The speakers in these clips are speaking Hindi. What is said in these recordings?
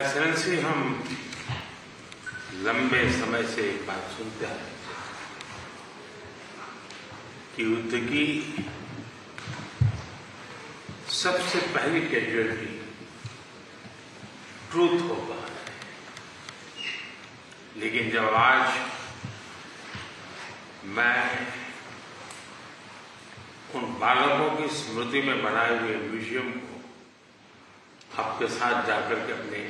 एक्सेलेंसी, हम लंबे समय से एक बात सुनते हैं कि युद्ध की सबसे पहली कैजुअलिटी ट्रूथ होता है। लेकिन जब आज मैं उन बालकों की स्मृति में बनाए हुए म्यूजियम को आपके साथ जाकर के अपने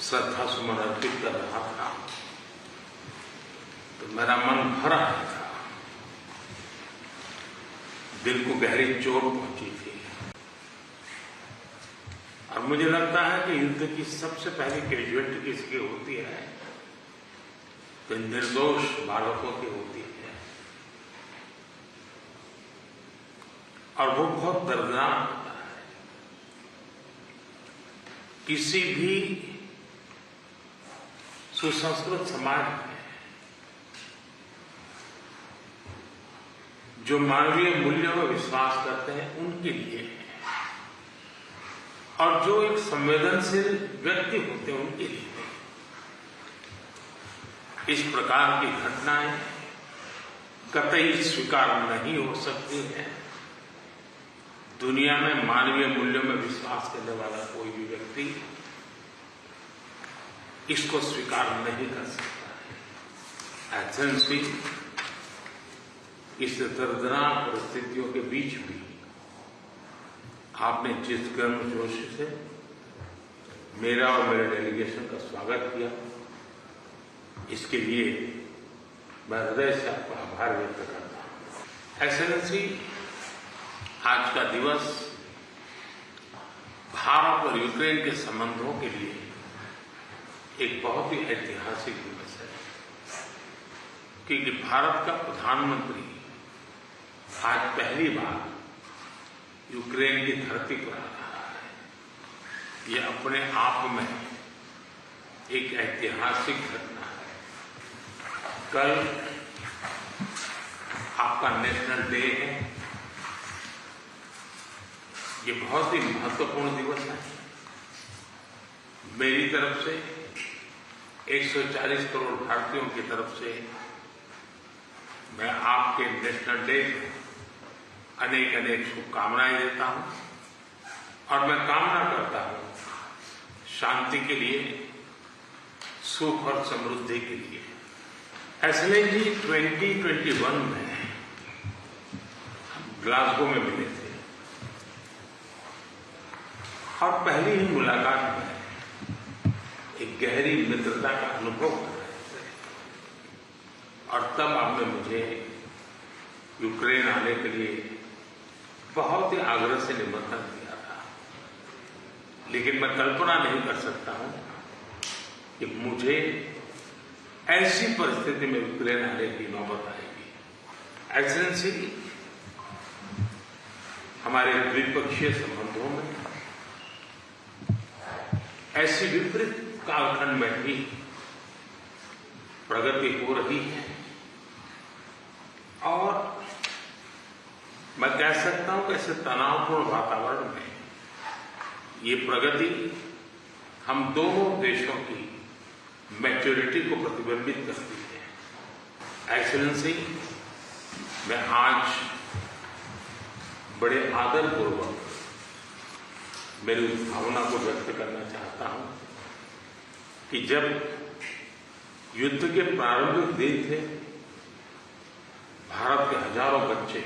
श्रद्धा सुमन अर्पित कर रहा था तो मेरा मन भर आया था, दिल को गहरी चोट पहुंची थी। और मुझे लगता है कि युद्ध की सबसे पहली कैजुअलिटी किसकी होती है तो निर्दोष बालकों की होती है, और वो बहुत दर्दनाक होता है। किसी भी सुसंस्कृत समाज में जो मानवीय मूल्यों में विश्वास करते हैं उनके लिए है, और जो एक संवेदनशील व्यक्ति होते हैं उनके लिए है। इस प्रकार की घटनाएं कतई स्वीकार नहीं हो सकती हैं। दुनिया में मानवीय मूल्यों में विश्वास करने वाला कोई भी व्यक्ति इसको स्वीकार नहीं कर सकता है। एक्सेलेंसी, इस दर्दनाक परिस्थितियों के बीच भी आपने जिस गर्मजोश से मेरा और मेरे डेलीगेशन का स्वागत किया, इसके लिए मैं हृदय से आपका आभार व्यक्त करता हूं। एक्सेलेंसी, आज का दिवस भारत और यूक्रेन के संबंधों के लिए एक बहुत ही ऐतिहासिक दिवस है, क्योंकि भारत का प्रधानमंत्री आज पहली बार यूक्रेन की धरती पर आ रहा है। यह अपने आप में एक ऐतिहासिक घटना है। कल आपका नेशनल डे है। ये बहुत ही महत्वपूर्ण दिवस है। मेरी तरफ से 140 करोड़ भारतीयों की तरफ से मैं आपके नेशनल डे अनेक अनेक शुभकामनाएं देता हूं, और मैं कामना करता हूं शांति के लिए, सुख और समृद्धि के लिए। एक्सेलेंसी, 2021 में हम ग्लासगो में मिले थे, और पहली ही मुलाकात में एक गहरी मित्रता का अनुभव कर रहे थे, और तब आपने मुझे यूक्रेन आने के लिए बहुत ही आग्रह से निमंत्रण दिया था। लेकिन मैं कल्पना नहीं कर सकता हूं कि मुझे ऐसी परिस्थिति में यूक्रेन आने की नौबत आएगी। एक्सेलेंसी, हमारे द्विपक्षीय संबंधों में ऐसी विपरीत कालखंड में भी प्रगति हो रही है, और मैं कह सकता हूं कि ऐसे तनावपूर्ण वातावरण में ये प्रगति हम दोनों देशों की मैच्योरिटी को प्रतिबिंबित करती है। एक्सेलेंसी, मैं आज बड़े आदरपूर्वक मेरी उस भावना को व्यक्त करना चाहता हूं कि जब युद्ध के प्रारंभिक दिन थे, भारत के हजारों बच्चे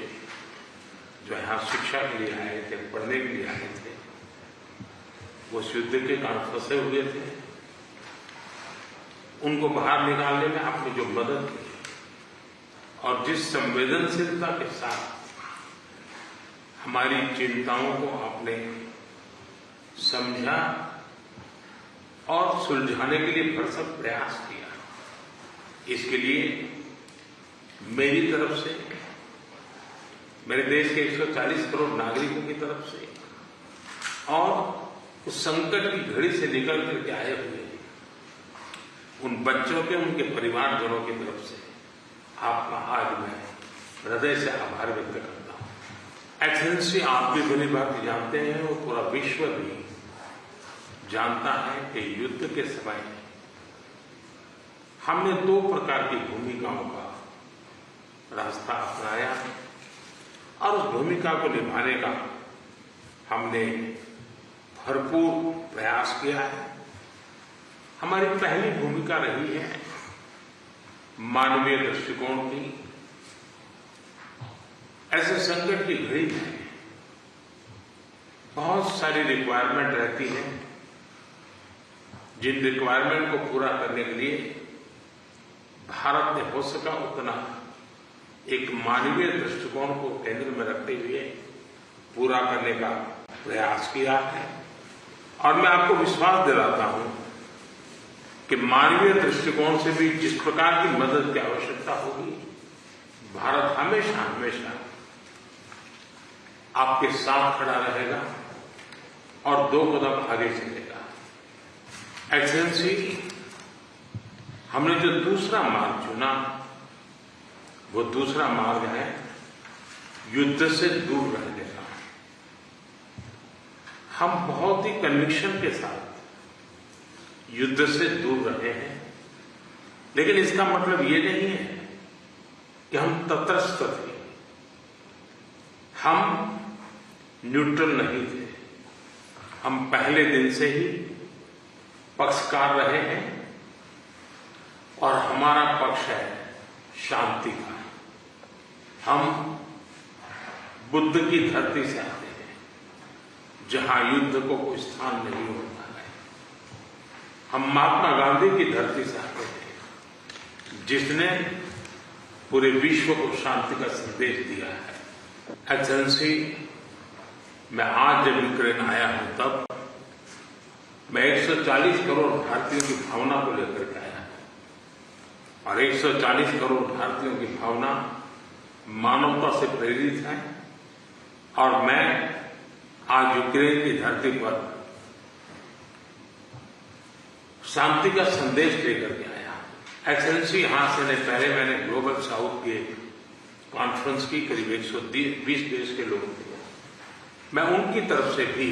जो यहां शिक्षा के लिए आए थे, पढ़ने के लिए आए थे, वो उस युद्ध के कारण फंसे हुए थे। उनको बाहर निकालने में आपने जो मदद की और जिस संवेदनशीलता के साथ हमारी चिंताओं को आपने समझा और सुलझाने के लिए भरसक प्रयास किया, इसके लिए मेरी तरफ से, मेरे देश के 140 करोड़ नागरिकों की तरफ से, और उस संकट की घड़ी से निकल करके आए हुए उन बच्चों के, उनके परिवारजनों की तरफ से आपका आज मैं हृदय से आभार व्यक्त करता हूं। एक्सेलेंसी, आप भी भली भांति जानते हैं और पूरा विश्व भी जानता है कि युद्ध के समय हमने 2 प्रकार की भूमिकाओं का रास्ता अपनाया और उस भूमिका को निभाने का हमने भरपूर प्रयास किया है। हमारी पहली भूमिका रही है मानवीय दृष्टिकोण की। ऐसे संकट की घड़ी में बहुत सारी रिक्वायरमेंट रहती है, जिन रिक्वायरमेंट को पूरा करने के लिए भारत ने हो सका उतना एक मानवीय दृष्टिकोण को केंद्र में रखते हुए पूरा करने का प्रयास किया है। और मैं आपको विश्वास दिलाता हूं कि मानवीय दृष्टिकोण से भी जिस प्रकार की मदद की आवश्यकता होगी, भारत हमेशा हमेशा आपके साथ खड़ा रहेगा और 2 कदम आगे चलेगा। एक्सेलेंसी, हमने जो दूसरा मार्ग चुना वो दूसरा मार्ग है युद्ध से दूर रहने का। हम बहुत ही कन्विक्शन के साथ युद्ध से दूर रहे हैं, लेकिन इसका मतलब ये नहीं है कि हम तटस्थ थे, हम न्यूट्रल नहीं थे। हम पहले दिन से ही पक्षकार रहे हैं और हमारा पक्ष है शांति का। हम बुद्ध की धरती से आते हैं जहां युद्ध को कोई स्थान नहीं होता है। हम महात्मा गांधी की धरती से आते हैं जिसने पूरे विश्व को शांति का संदेश दिया है। एक्सेलेंसी, मैं आज जब यूक्रेन आया हूं तब मैं 140 करोड़ भारतीयों की भावना को लेकर के आया हूं और 140 करोड़ भारतीयों की भावना मानवता से प्रेरित है। और मैं आज यूक्रेन की धरती पर शांति का संदेश लेकर के आया। एक्सेलेंसी, यहां से पहले मैंने ग्लोबल साउथ की कॉन्फ्रेंस की, करीब 120 देश के लोग थे। मैं उनकी तरफ से भी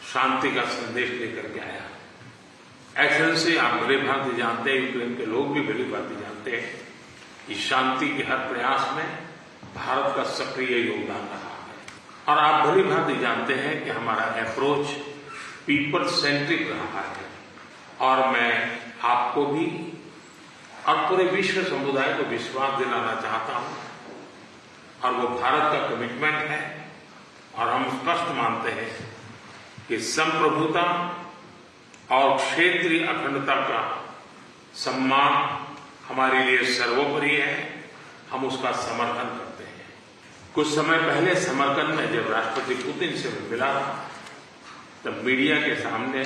शांति का संदेश लेकर के आया। एक्सेलेंसी, आप भली भांति जानते हैं, यूक्रेन के लोग भी भली भांति जानते हैं कि शांति के हर प्रयास में भारत का सक्रिय योगदान रहा है। और आप भली भांति जानते हैं कि हमारा अप्रोच पीपल सेंट्रिक रहा है। और मैं आपको भी और पूरे विश्व समुदाय को विश्वास दिलाना चाहता हूं, और वो भारत का कमिटमेंट है। और हम स्पष्ट मानते हैं कि संप्रभुता और क्षेत्रीय अखंडता का सम्मान हमारे लिए सर्वोपरि है। हम उसका समर्थन करते हैं। कुछ समय पहले समर्थन में जब राष्ट्रपति पुतिन से मिला तब मीडिया के सामने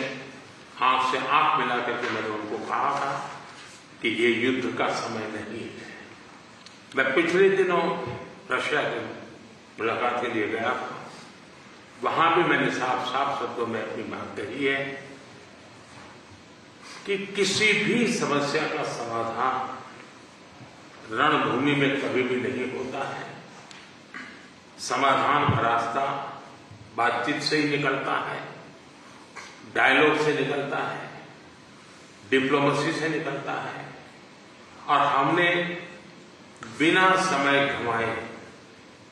आंख से आंख मिला करके मैंने उनको कहा था कि ये युद्ध का समय नहीं है। मैं पिछले दिनों रशिया की मुलाकात के लिए गया था। वहां भी मैंने साफ साफ शब्दों में अपनी बात कही है कि किसी भी समस्या का समाधान रणभूमि में कभी भी नहीं होता है। समाधान का रास्ता बातचीत से ही निकलता है, डायलॉग से निकलता है, डिप्लोमेसी से निकलता है। और हमने बिना समय गंवाए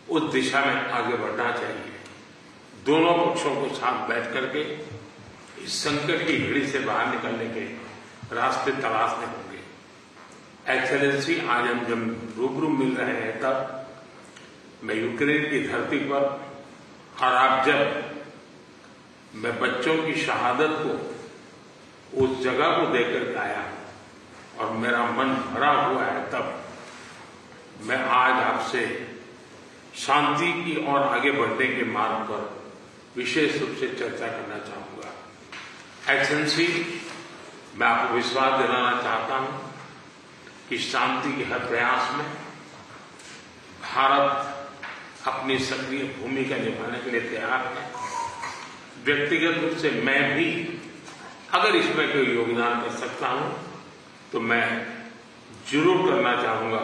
उस दिशा में आगे बढ़ना चाहिए। दोनों पक्षों को साथ बैठ करके इस संकट की घड़ी से बाहर निकलने के रास्ते तलाशने होंगे। एक्सेलेंसी, आज हम जब रूबरू मिल रहे हैं तब मैं यूक्रेन की धरती पर, और आप जब मैं बच्चों की शहादत को उस जगह को देखकर आया और मेरा मन भरा हुआ है, तब मैं आज आपसे शांति की ओर आगे बढ़ने के मार्ग पर विशेष रूप से चर्चा करना चाहूंगा। एक्सेलेंसी, मैं आपको विश्वास दिलाना चाहता हूं कि शांति के हर प्रयास में भारत अपनी सक्रिय भूमिका निभाने के लिए तैयार है। व्यक्तिगत रूप से मैं भी अगर इसमें कोई योगदान कर सकता हूं तो मैं जरूर करना चाहूंगा।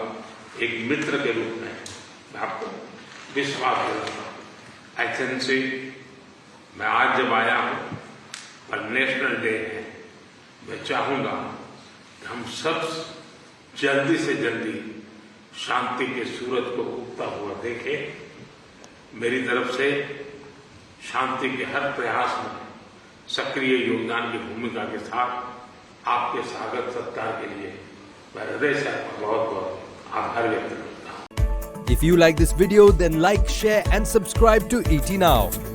एक मित्र के रूप में मैं आपको विश्वास दिलाता हूं। एक्सेलेंसी, मैं आज जब आया हूं पर नेशनल डे है, मैं चाहूंगा कि हम सब जल्दी से जल्दी शांति के सूरज को उगता हुआ देखें। मेरी तरफ से शांति के हर प्रयास में सक्रिय योगदान की भूमिका के साथ आपके स्वागत सत्कार के लिए मैं हृदय से आपका बहुत बहुत आभार व्यक्त करता हूँ। If you like this video, then like, share and subscribe to ET Now.